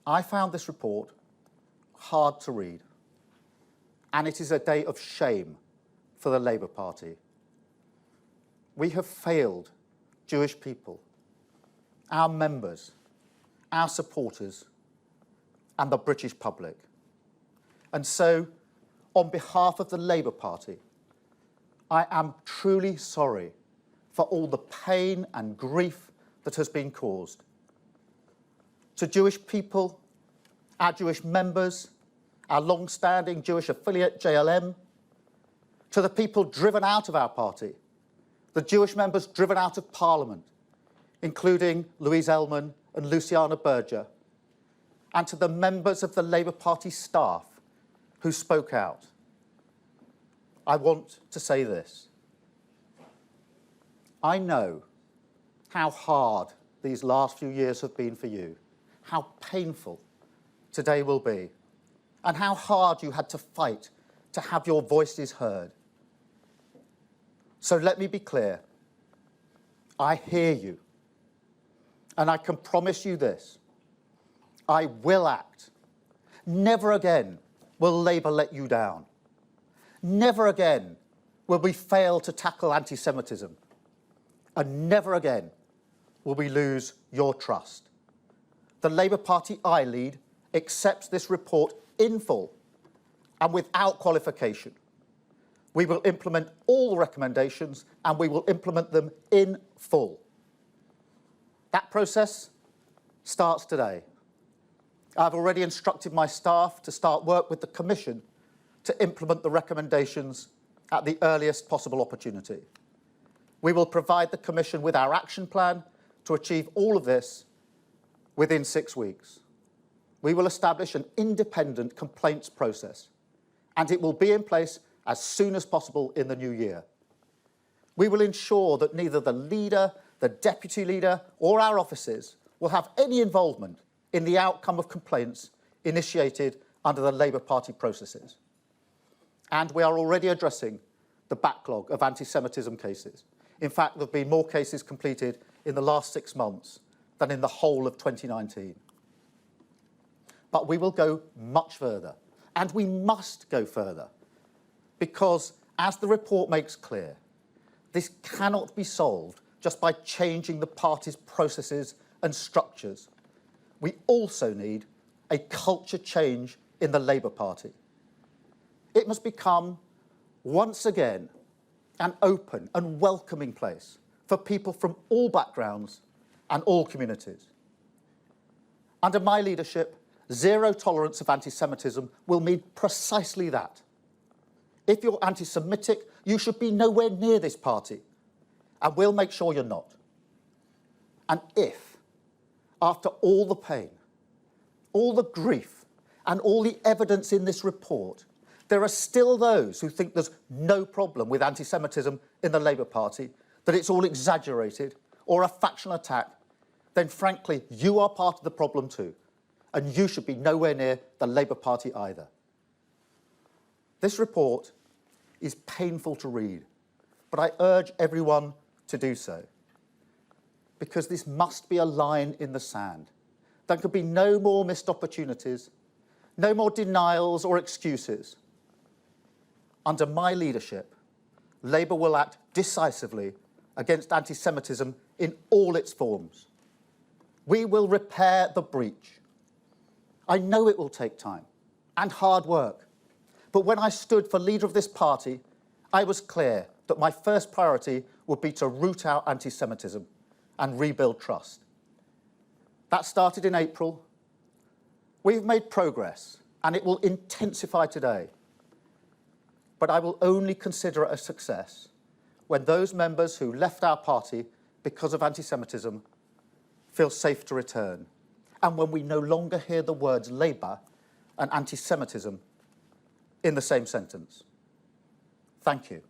I found this report hard to read, and it is a day of shame for the Labour Party. We have failed Jewish people, our members, our supporters, and the British public. And so, on behalf of the Labour Party, I am truly sorry for all the pain and grief that has been caused. To Jewish people, our Jewish members, our long-standing Jewish affiliate JLM, to the people driven out of our party, the Jewish members driven out of Parliament, including Louise Ellman and Luciana Berger, and to the members of the Labour Party staff who spoke out. I want to say this. I know how hard these last few years have been for you, how painful today will be, and how hard you had to fight to have your voices heard. So let me be clear. I hear you, and I can promise you this. I will act. Never again will Labour let you down. Never again will we fail to tackle anti-Semitism. And never again will we lose your trust. The Labour Party I lead accepts this report in full and without qualification. We will implement all the recommendations and we will implement them in full. That process starts today. I've already instructed my staff to start work with the Commission to implement the recommendations at the earliest possible opportunity. We will provide the Commission with our action plan to achieve all of this within 6 weeks. We will establish an independent complaints process, and it will be in place as soon as possible in the new year. We will ensure that neither the leader, the deputy leader, or our offices will have any involvement in the outcome of complaints initiated under the Labour Party processes. And we are already addressing the backlog of anti-Semitism cases. In fact, there have been more cases completed in the last 6 months than in the whole of 2019. But we will go much further, and we must go further, because, as the report makes clear, this cannot be solved just by changing the party's processes and structures. We also need a culture change in the Labour Party. It must become, once again, an open and welcoming place for people from all backgrounds and all communities. Under my leadership, zero tolerance of anti-Semitism will mean precisely that. If you're anti-Semitic, you should be nowhere near this party, and we'll make sure you're not. And if, after all the pain, all the grief, and all the evidence in this report, there are still those who think there's no problem with anti-Semitism in the Labour Party, that it's all exaggerated or a factional attack, then frankly, you are part of the problem too, and you should be nowhere near the Labour Party either. This report is painful to read, but I urge everyone to do so, because this must be a line in the sand. There could be no more missed opportunities, no more denials or excuses. Under my leadership, Labour will act decisively against anti-Semitism in all its forms. We will repair the breach. I know it will take time and hard work, but when I stood for leader of this party, I was clear that my first priority would be to root out anti-Semitism and rebuild trust. That started in April. We've made progress, and it will intensify today. But I will only consider it a success when those members who left our party because of anti-Semitism feel safe to return, and when we no longer hear the words Labour and anti-Semitism in the same sentence. Thank you.